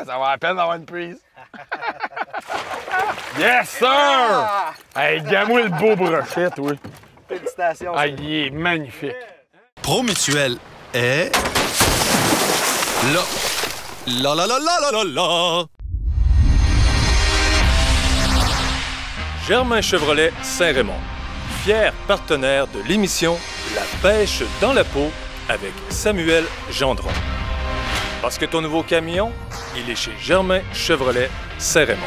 Ça va à peine d'avoir une prise. Yes, sir! Hey, gamme-moi le beau brochet, toi. Félicitations. Ah, il est magnifique. Promutuel est... là. La la la la la la la. Germain Chevrolet Saint-Raymond, fier partenaire de l'émission La pêche dans la peau avec Samuel Gendron. Parce que ton nouveau camion, il est chez Germain Chevrolet Saint-Raymond.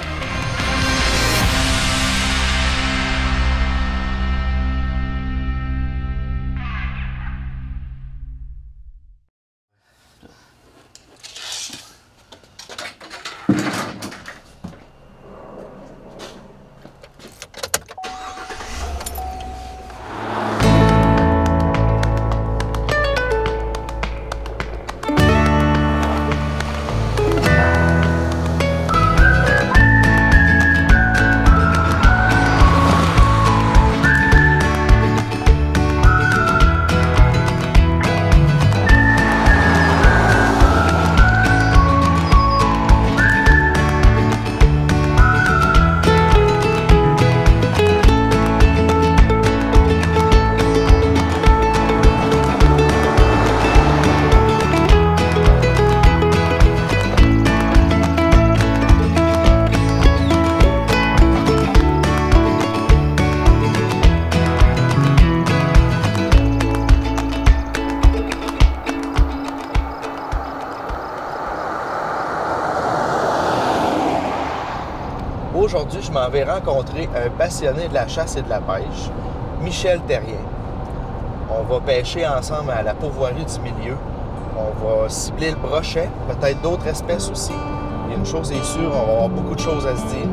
Aujourd'hui, je m'en vais rencontrer un passionné de la chasse et de la pêche, Michel Terrien. On va pêcher ensemble à la pourvoirie du milieu. On va cibler le brochet, peut-être d'autres espèces aussi. Et une chose est sûre, on va avoir beaucoup de choses à se dire.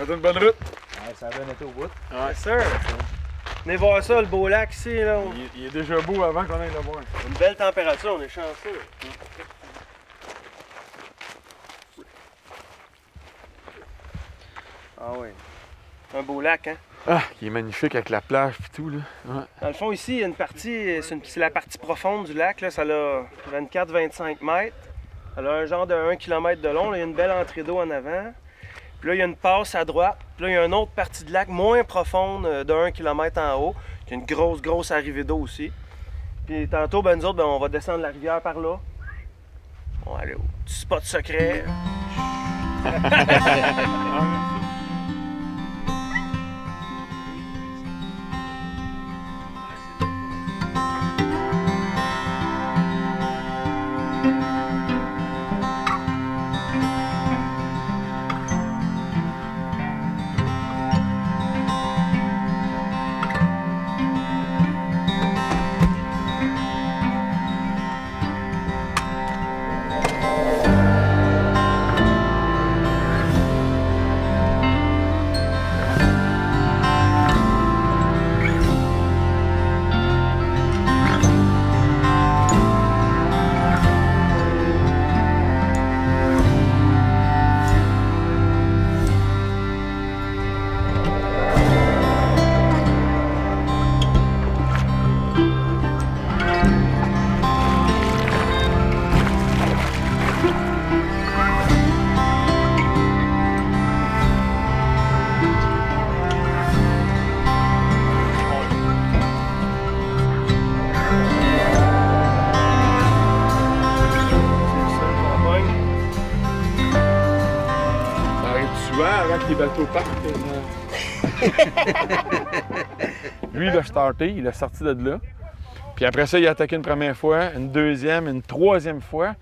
C'est une bonne route. Ouais, ça a bien été au bout. Ouais, Yes, sir. Venez voir ça, le beau lac ici. Là. il est déjà beau avant qu'on aille le voir. Une belle température, on est chanceux. Ah oui. Un beau lac, hein? Ah, il est magnifique avec la plage et tout, là. Ouais. Dans le fond, ici, il y a une partie, c'est la partie profonde du lac. Là, ça a 24-25 mètres. Elle a un genre de 1 km de long. Là, il y a une belle entrée d'eau en avant. Puis là, il y a une passe à droite. Puis là, il y a une autre partie de lac moins profonde de 1 km en haut. Qui a une grosse arrivée d'eau aussi. Puis tantôt, ben, nous autres, ben, on va descendre la rivière par là. On va aller au petit spot secret. avant que les bateaux partent. Lui, il a starté, il a sorti de là. Puis après ça, il a attaqué une première fois, une deuxième, une troisième fois.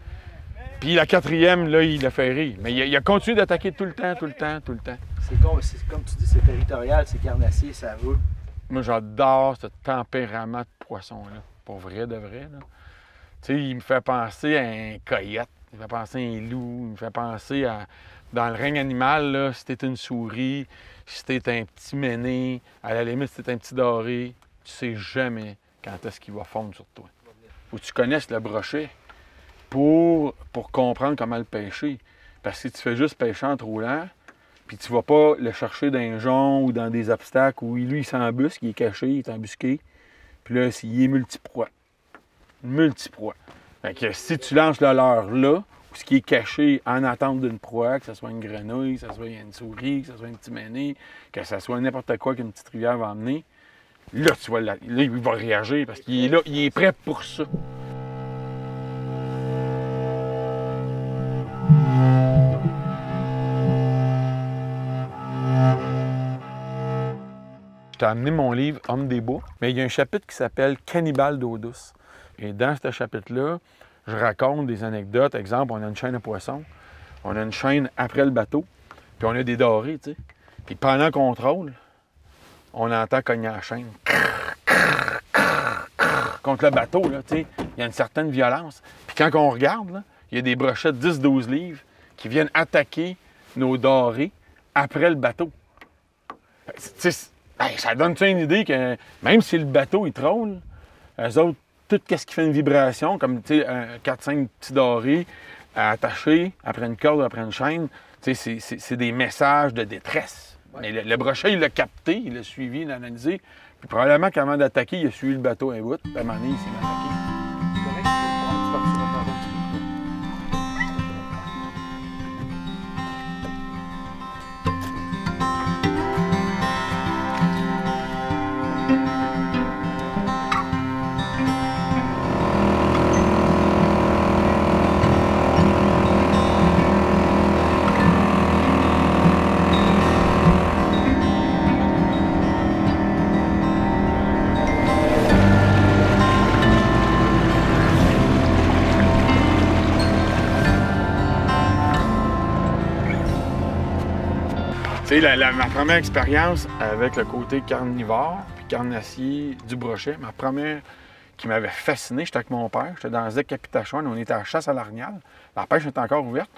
Puis la quatrième, là, il a fait rire. Mais il a continué d'attaquer tout le temps. C'est comme tu dis, c'est territorial, c'est carnassier, ça veut. Moi, j'adore ce tempérament de poisson-là. Pour vrai, de vrai, là. Tu sais, il me fait penser à un coyote, il me fait penser à un loup, il me fait penser à... Dans le règne animal, là, si t'es une souris, si t'es un petit méné, à la limite, si t'es un petit doré, tu sais jamais quand est-ce qu'il va fondre sur toi. Faut que tu connaisses le brochet pour comprendre comment le pêcher. Parce que si tu fais juste pêcher en roulant, puis tu vas pas le chercher dans un jonc ou dans des obstacles où lui, il s'embusque, il est caché, il est embusqué, puis là, il est multiproie. Multiproie. Fait que si tu lances le leurre là, ce qui est caché en attente d'une proie, que ce soit une grenouille, que ce soit une souris, que ce soit un petit méné, que ce soit n'importe quoi qu'une petite rivière va emmener, là, tu vois, là, il va réagir parce qu'il est là, il est prêt pour ça. Je t'ai amené mon livre « Homme des bois », mais il y a un chapitre qui s'appelle « Cannibale d'eau douce ». Et dans ce chapitre-là, je raconte des anecdotes. Exemple, on a une chaîne à poissons, on a une chaîne après le bateau, puis on a des dorés, tu sais. Puis pendant le contrôle, on entend cogner la chaîne. Contre le bateau, là, tu sais, il y a une certaine violence. Puis quand on regarde, là, il y a des brochettes de 10-12 livres qui viennent attaquer nos dorés après le bateau. Tu sais, ça donne-tu une idée que même si le bateau, il trôle, eux autres, tout ce qui fait une vibration, comme 4-5 petits dorés attachés après une corde ou après une chaîne, c'est des messages de détresse. Ouais. Mais le brochet, il l'a capté, il l'a suivi, il l'a analysé. Puis probablement qu'avant d'attaquer, il a suivi le bateau un bout. Puis à un moment donné, il s'est attaqué. Ma première expérience avec le côté carnivore puis carnassier du brochet, ma première qui m'avait fasciné, j'étais avec mon père, j'étais dans Zec-Capitachon, on était à la chasse à l'Arnial, la pêche est encore ouverte.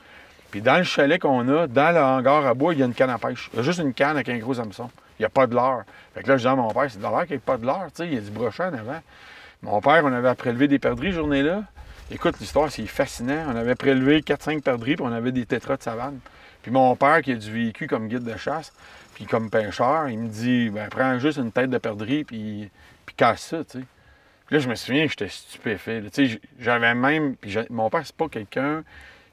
Puis dans le chalet qu'on a, dans le hangar à bois, il y a une canne à pêche. Il y a juste une canne avec un gros hameçon. Il n'y a pas de leurre. Fait que là, je dis à mon père, c'est de l'air qu'il n'y ait pas de leurre, tu sais, il y a du brochet en avant. Mon père, on avait à prélever des perdrix cette journée-là. Écoute, l'histoire, c'est fascinant. On avait prélevé 4-5 perdrix, puis on avait des tétras de savane. Puis mon père, qui a du vécu comme guide de chasse, puis comme pêcheur, il me dit, ben prends juste une tête de perdrix, puis casse ça, tu sais. Puis là, je me souviens, j'étais stupéfait. Tu sais, j'avais même... Puis mon père, c'est pas quelqu'un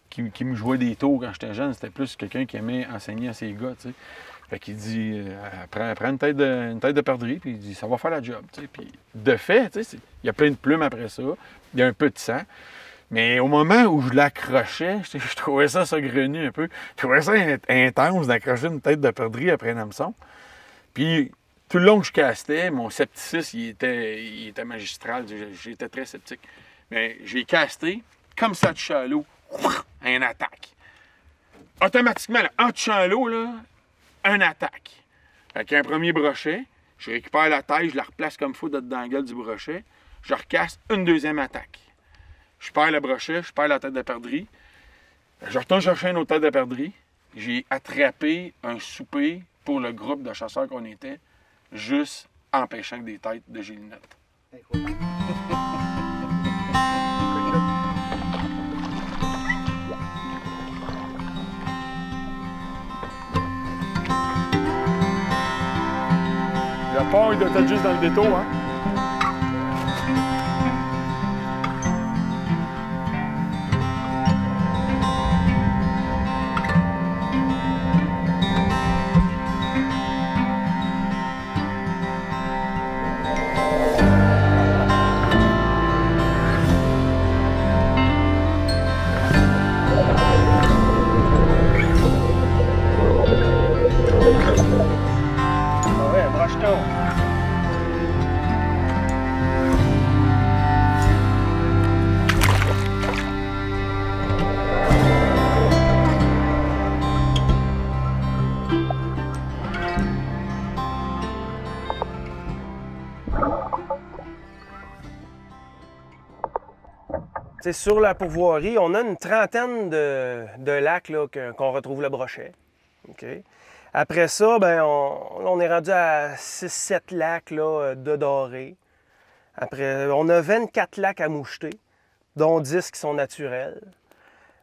qui me jouait des tours quand j'étais jeune. C'était plus quelqu'un qui aimait enseigner à ses gars, tu sais. Fait qu'il dit, prends une tête de perdrix, puis il dit, ça va faire la job, tu sais. Puis de fait, tu sais, il y a plein de plumes après ça, il y a un peu de sang. Mais au moment où je l'accrochais, je trouvais ça saugrenu un peu. Je trouvais ça intense d'accrocher une tête de perdrix après un hameçon. Puis tout le long que je castais, mon scepticisme, il était magistral. J'étais très sceptique. Mais j'ai casté, comme ça touchait à l'eau, un attaque. Automatiquement, là, en touchant à l'eau, là, un attaque. Avec un premier brochet, je récupère la taille, je la replace comme il faut dans la gueule du brochet, je recasse une deuxième attaque. Je perds le brochet, je perds la tête de perdrix. Je retourne chercher une autre tête de perdrix. J'ai attrapé un souper pour le groupe de chasseurs qu'on était, juste en pêchant avec des têtes de gélinettes. Incroyable. Le pont, il doit être juste dans le détour, hein? sais, sur la pourvoirie, on a une trentaine de lacs qu'on retrouve le brochet. Okay? Après ça, ben, on est rendu à 6-7 lacs là, de doré. Après, on a 24 lacs à moucheter, dont 10 qui sont naturels.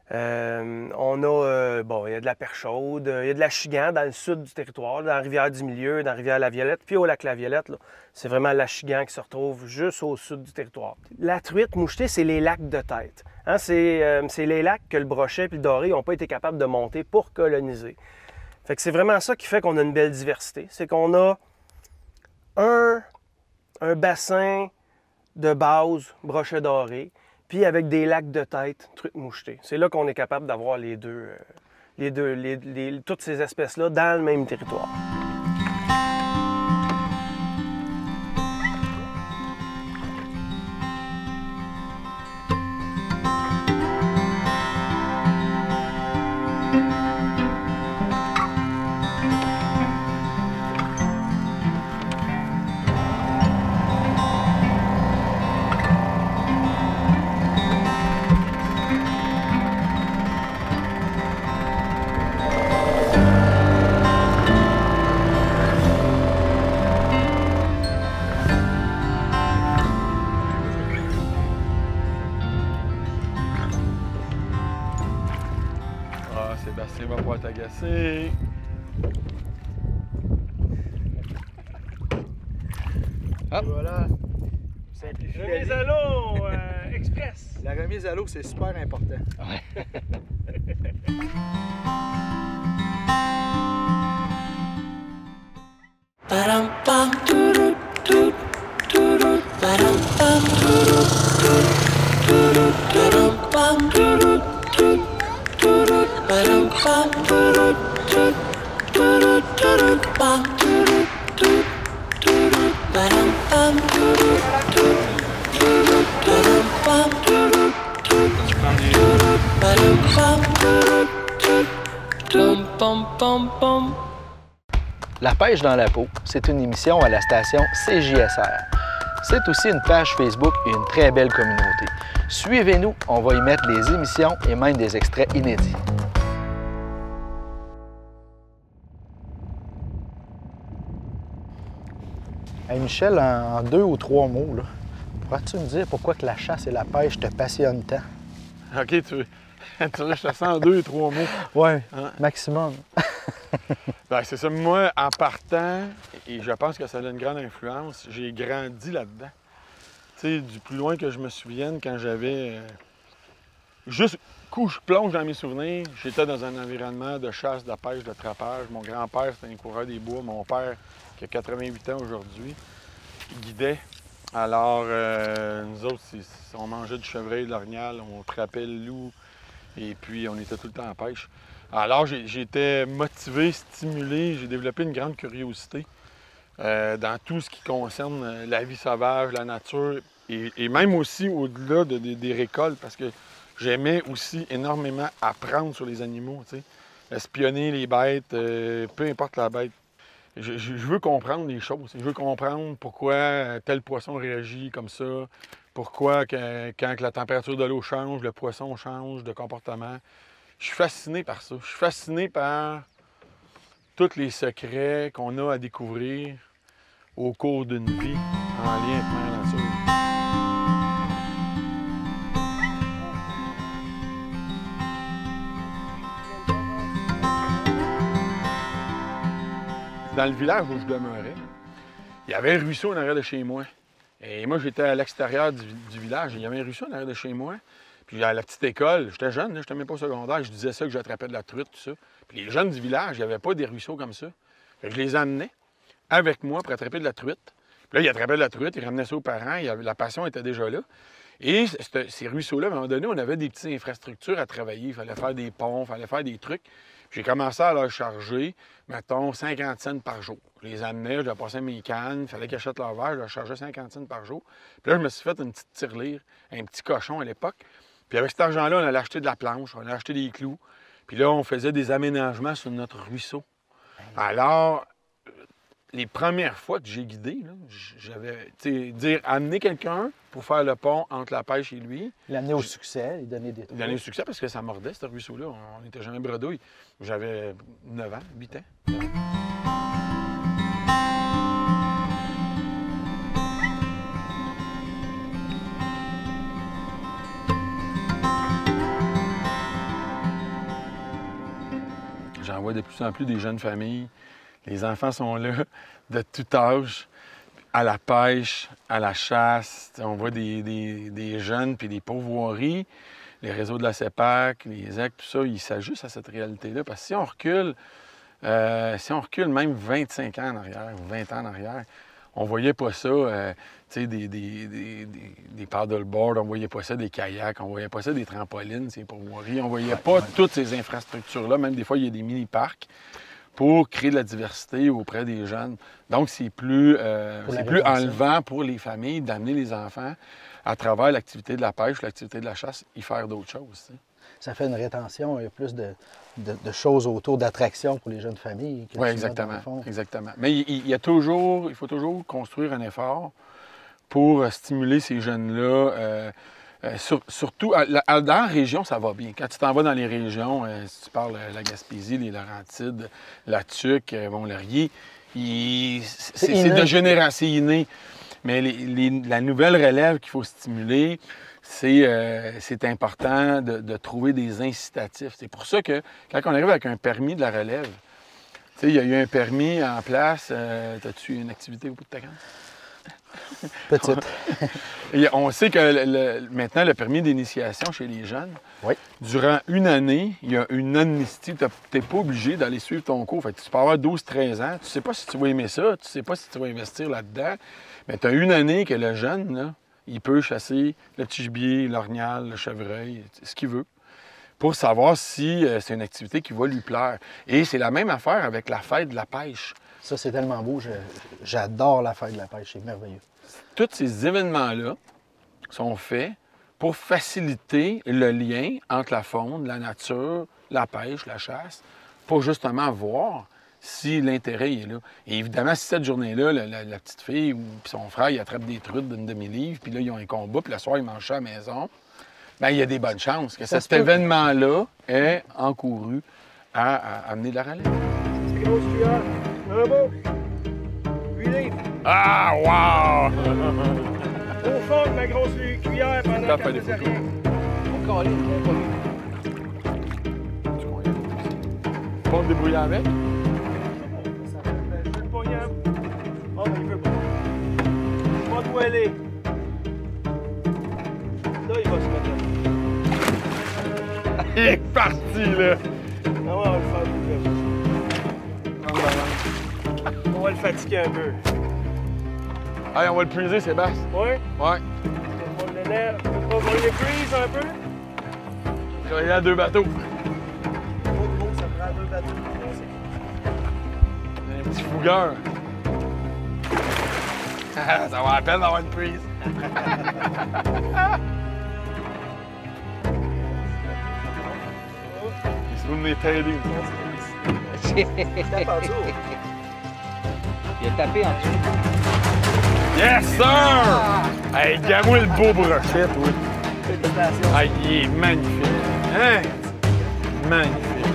On a, bon, il y a de la perche chaude, il y a de la chigan dans le sud du territoire, dans la rivière du Milieu, dans la rivière La Violette, puis au lac La Violette, c'est vraiment la chigan qui se retrouve juste au sud du territoire. La truite mouchetée, c'est les lacs de tête. Hein, c'est les lacs que le brochet et le doré n'ont pas été capables de monter pour coloniser. Fait que c'est vraiment ça qui fait qu'on a une belle diversité. C'est qu'on a un bassin de base, brochet doré, puis avec des lacs de tête, truite mouchetée. C'est là qu'on est capable d'avoir toutes ces espèces-là dans le même territoire. Sébastien va pouvoir t'agacer. Hop. Voilà. Remise à l'eau express. La remise à l'eau, c'est super important. Ouais. La pêche dans la peau, c'est une émission à la station CJSR. C'est aussi une page Facebook et une très belle communauté. Suivez-nous, on va y mettre les émissions et même des extraits inédits. Hey Michel, en 2 ou 3 mots, pourrais-tu me dire pourquoi que la chasse et la pêche te passionnent tant? OK, tu veux que je te sens en 2 ou 3 mots? Oui, Hein? maximum. Ben, c'est ça. Moi, en partant, et je pense que ça a une grande influence, j'ai grandi là-dedans. Tu sais, du plus loin que je me souvienne, quand j'avais... juste coup, je plonge dans mes souvenirs, j'étais dans un environnement de chasse, de pêche, de trappage. Mon grand-père, c'était un coureur des bois. Mon père, qui a 88 ans aujourd'hui, guidait. Alors, nous autres, on mangeait du chevreuil, de l'orignal, on trappait le loup, et puis on était tout le temps en pêche. Alors, j'étais motivé, stimulé, j'ai développé une grande curiosité dans tout ce qui concerne la vie sauvage, la nature, et même aussi au-delà des récoltes, parce que j'aimais aussi énormément apprendre sur les animaux, tu sais, espionner les bêtes, peu importe la bête. Je veux comprendre les choses, je veux comprendre pourquoi tel poisson réagit comme ça, pourquoi quand la température de l'eau change, le poisson change de comportement. Je suis fasciné par ça. Je suis fasciné par tous les secrets qu'on a à découvrir au cours d'une vie en lien avec la nature. Dans le village où je demeurais, il y avait un ruisseau en arrière de chez moi. Et moi, j'étais à l'extérieur du village. Il y avait un ruisseau en arrière de chez moi. Puis à la petite école, j'étais jeune, j'étais même pas au secondaire, je disais ça que j'attrapais de la truite, tout ça. Puis les jeunes du village, il n'y avait pas des ruisseaux comme ça. Fait que je les amenais avec moi pour attraper de la truite. Puis là, ils attrapaient de la truite, ils ramenaient ça aux parents, la passion était déjà là. Et ces ruisseaux-là, à un moment donné, on avait des petites infrastructures à travailler. Il fallait faire des ponts, il fallait faire des trucs. J'ai commencé à leur charger, mettons, 50 cents par jour. Je les amenais, je leur passais mes cannes, il fallait qu'ils achètent leur verre, je leur chargeais 50 cents par jour. Puis là, je me suis fait une petite tirelire, un petit cochon à l'époque. Puis avec cet argent-là, on allait acheter de la planche, on allait acheter des clous. Puis là, on faisait des aménagements sur notre ruisseau. Alors, les premières fois que j'ai guidé, là, j'avais, tu sais, dire amener quelqu'un pour faire le pont entre la pêche et lui. L'amener au succès, lui donner des trucs. Donner le succès parce que ça mordait, ce ruisseau-là. On n'était jamais bredouille. J'avais 9 ans, 8 ans. J'en vois de plus en plus des jeunes familles. Les enfants sont là de tout âge, à la pêche, à la chasse. On voit des jeunes puis des pourvoiries, les réseaux de la CEPAC, les EC, tout ça, ils s'ajustent à cette réalité-là. Parce que si on recule même 25 ans en arrière ou 20 ans en arrière, on voyait pas ça, tu sais, des paddleboards, on voyait pas ça des kayaks, on voyait pas ça des trampolines, ces pourvoiries, on voyait pas toutes ces infrastructures-là. Même des fois, il y a des mini-parcs pour créer de la diversité auprès des jeunes. Donc, c'est plus enlevant pour les familles d'amener les enfants à travers l'activité de la pêche, l'activité de la chasse, y faire d'autres choses. T'sais. Ça fait une rétention, il y a plus de choses autour d'attractions pour les jeunes familles. Oui, exactement. Exactement. Mais il faut toujours construire un effort pour stimuler ces jeunes-là. Surtout, dans la région, ça va bien. Quand tu t'en vas dans les régions, si tu parles de la Gaspésie, les Laurentides, la Tuque, Mont-Laurier, c'est de génération inné. Mais la nouvelle relève qu'il faut stimuler, c'est important de trouver des incitatifs. C'est pour ça que quand on arrive avec un permis de la relève, tu sais, il y a eu un permis en place. As-tu une activité au bout de ta canne? Petite. Et on sait que maintenant, le permis d'initiation chez les jeunes, oui. Durant une année, il y a une amnistie. Tu n'es pas obligé d'aller suivre ton cours. Fait que tu peux avoir 12-13 ans. Tu ne sais pas si tu vas aimer ça. Tu ne sais pas si tu vas investir là-dedans. Mais tu as une année que le jeune, là, il peut chasser le petit gibier, l'orignal, le chevreuil, ce qu'il veut, pour savoir si c'est une activité qui va lui plaire. Et c'est la même affaire avec la fête de la pêche. Ça, c'est tellement beau. J'adore la fête de la pêche. C'est merveilleux. Tous ces événements-là sont faits pour faciliter le lien entre la faune, la nature, la pêche, la chasse, pour justement voir si l'intérêt est là. Et évidemment, si cette journée-là, la petite fille ou son frère, il attrape des truites d'une demi-livre, puis là, ils ont un combat, puis le soir, ils mangent ça à la maison, bien, il y a des bonnes chances que cet événement-là ait encouru à amener de la relève. C'est grosse cuillère. Un beau. 8 livres. Ah, wow! Au fond de ma grosse cuillère pendant qu'elle faisait rien. Tu vas te débrouiller avec? Je vais le pogner. Oh, mais il veut pas. Je vais te aller. Là, il va se mettre là. Il est parti, là! Ah, on va le faire bouger. On va le fatiguer un peu. Allez, on va le puiser, Sébastien. Oui? Ouais. On va le freeze un peu. Travailler à 2 bateaux. Ça prend 2 bateaux. Un petit fougueur. Ça va à peine d'avoir une prise. Il se veut venir t'aider. Tape en dessous. Il a tapé en dessous. Yes, sir! Hey, gamme-moi le beau brochet, oui. Félicitations. Hey, il est magnifique. Hein? Magnifique.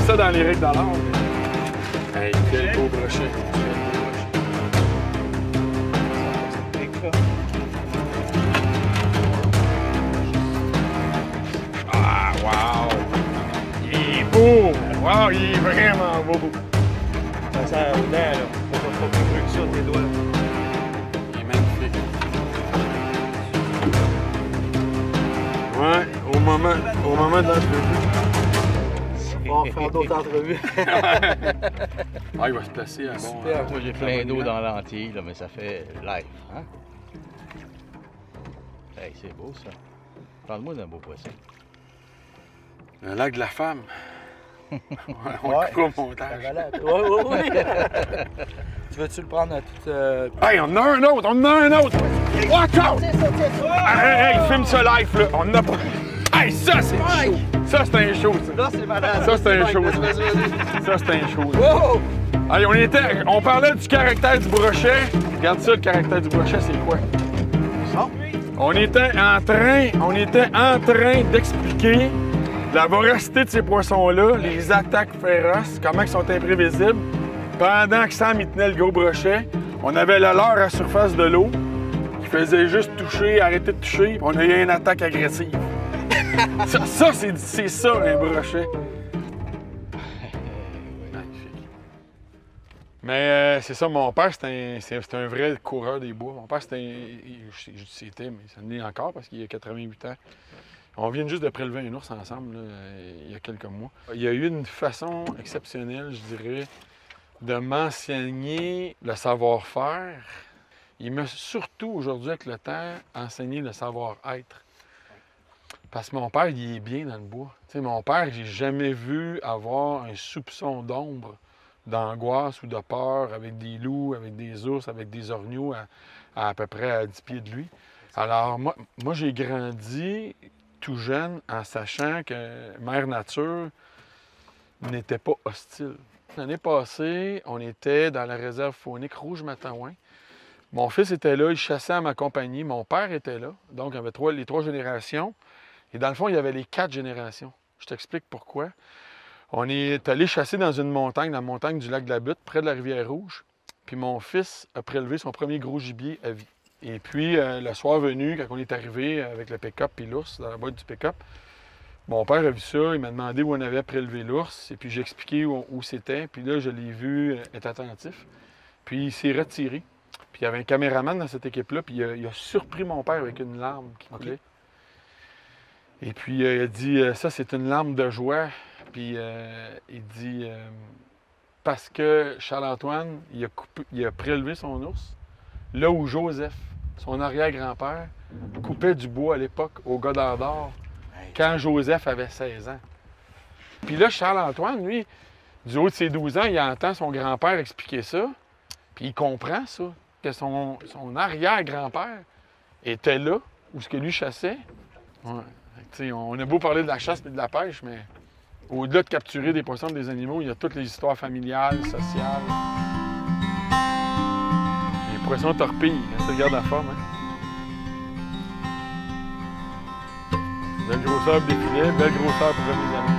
Ça dans les règles dans l'ordre. Hey, quel beau brochet. Ah, wow! Il est beau! Wow, il est vraiment beau! Ça sert aux dents, là. Faut pas plus que ça, tes doigts. Il est magnifique. Ouais, au moment de l'entrevue. On va faire d'autres entrevues. Ah, il va se placer à bon. Super, moi j'ai plein d'eau dans la lentille, là, mais ça fait live. Hein? Hey, c'est beau ça. Parle-moi d'un beau poisson. Le lac de la femme. On le coupera au montage. Oui. Tu veux-tu le prendre à toute... Hey, on en a un autre! On en a un autre! Watch out! Hey, filme ça live, là! On en a pas... Hey, ça, c'est chaud! Ça, c'est un show, ça! Là, c'est malade. Ça, c'est un show, ça! Vas-y. Ça, c'est un show, ça! Wow! Allez, on parlait du caractère du brochet. Regarde ça, le caractère du brochet, c'est quoi? Ça? On était en train d'expliquer la voracité de ces poissons-là, les attaques féroces, comment ils sont imprévisibles. Pendant que Sam il tenait le gros brochet, on avait le leurre à la surface de l'eau qui faisait juste toucher, arrêter de toucher, puis on a eu une attaque agressive. ça c'est ça, un brochet. Mais c'est ça, mon père, c'est un vrai coureur des bois. Mon père, c'était, mais ça l'est encore parce qu'il a 88 ans. On vient juste de prélever un ours ensemble, là, il y a quelques mois. Il y a eu une façon exceptionnelle, je dirais, de m'enseigner le savoir-faire. Il m'a surtout, aujourd'hui, avec le temps, enseigné le savoir-être. Parce que mon père, il est bien dans le bois. Tu sais, mon père, j'ai jamais vu avoir un soupçon d'ombre, d'angoisse ou de peur avec des loups, avec des ours, avec des orgnaux à peu près à 10 pieds de lui. Alors, moi j'ai grandi tout jeune en sachant que Mère Nature n'était pas hostile. L'année passée, on était dans la réserve faunique Rouge-Matawin. Mon fils était là, il chassait à ma compagnie. Mon père était là. Donc, il y avait les 3 générations. Et dans le fond, il y avait les 4 générations. Je t'explique pourquoi. On est allé chasser dans une montagne, la montagne du lac de la Butte, près de la rivière Rouge. Puis mon fils a prélevé son premier gros gibier à vie. Et puis, le soir venu, quand on est arrivé avec le pick-up et l'ours dans la boîte du pick-up, mon père a vu ça, il m'a demandé où on avait prélevé l'ours. Et puis, j'ai expliqué où c'était. Puis là, je l'ai vu être attentif. Puis, il s'est retiré. Puis, il y avait un caméraman dans cette équipe-là. Puis, il a surpris mon père avec une larme qui coulait. Et puis, il a dit, ça, c'est une larme de joie. Puis il dit, parce que Charles-Antoine, il a prélevé son ours, là où Joseph, son arrière-grand-père, coupait du bois à l'époque au Godard d'Or, quand Joseph avait 16 ans. Puis là, Charles-Antoine, lui, du haut de ses 12 ans, il entend son grand-père expliquer ça, puis il comprend ça, que son arrière-grand-père était là, où ce que lui chassait. Ouais. On a beau parler de la chasse et de la pêche, mais au-delà de capturer des poissons, des animaux, il y a toutes les histoires familiales, sociales. Les poissons torpilles, ça regarde la forme. Hein? Belle grosseur des filets, belle grosseur pour les amis.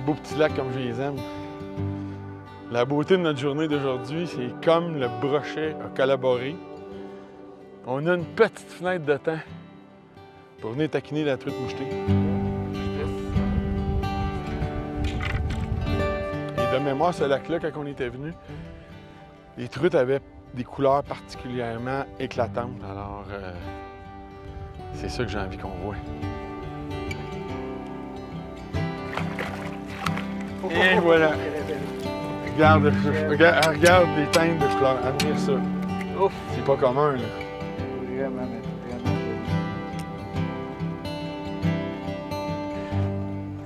Beau petit lac comme je les aime. La beauté de notre journée d'aujourd'hui, c'est comme le brochet a collaboré. On a une petite fenêtre de temps pour venir taquiner la truite mouchetée. Et de mémoire, ce lac-là, quand on était venu, les truites avaient des couleurs particulièrement éclatantes. Alors, c'est ça que j'ai envie qu'on voit. Et voilà. Regarde les teintes de couleurs. Admire ça. Ouf. C'est pas commun, là. Vraiment, vraiment.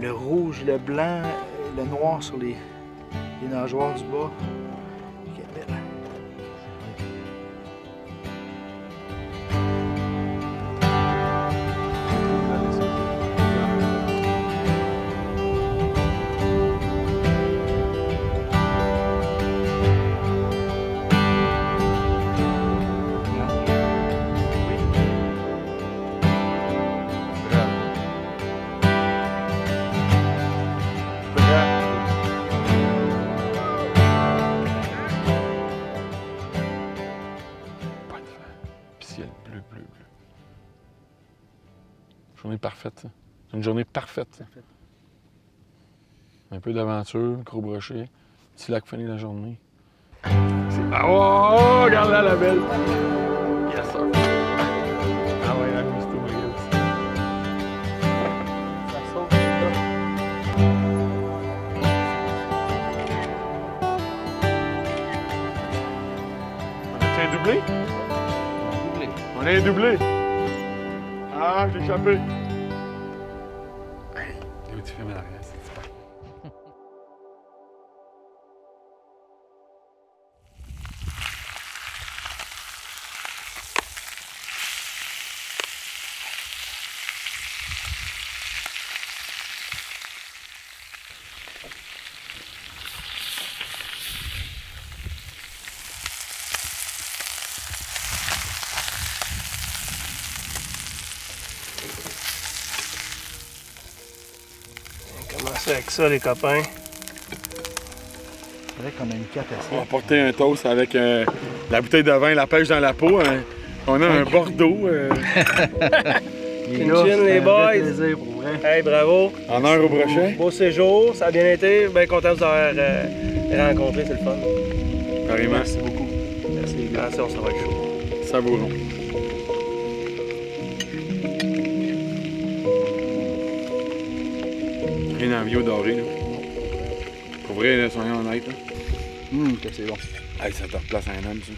Le rouge, le blanc, le noir sur les nageoires du bas. Quelle belle. Journée parfaite, ça. C'est une journée parfaite, ça. Un peu d'aventure, gros brochet, petit lac fini la journée. Ah, oh, regarde là la belle! Yes, sir! un doublé? Doublé. On a un doublé. Ah, j'ai échappé. Hey, où tu fais mal arrière, c'est super. Commencer avec ça, les copains. C'est vrai qu'on a une carte à On va ça. porter un toast avec la bouteille de vin, la pêche dans la peau. Hein. On a un Bordeaux Chin chin, les boys. Plaisir pour vrai. Hey, bravo. en heure au brochet. Beau séjour, ça a bien été. Bien content de vous avoir rencontré, c'est le fun. Carrément. Merci beaucoup. Merci les gars. Attention, ça va être chaud. Savourons. Rien dans la bio doré, là. Pour vrai, là, soyons honnêtes. Là. Que c'est bon. Hey, ça te replace un homme, ça.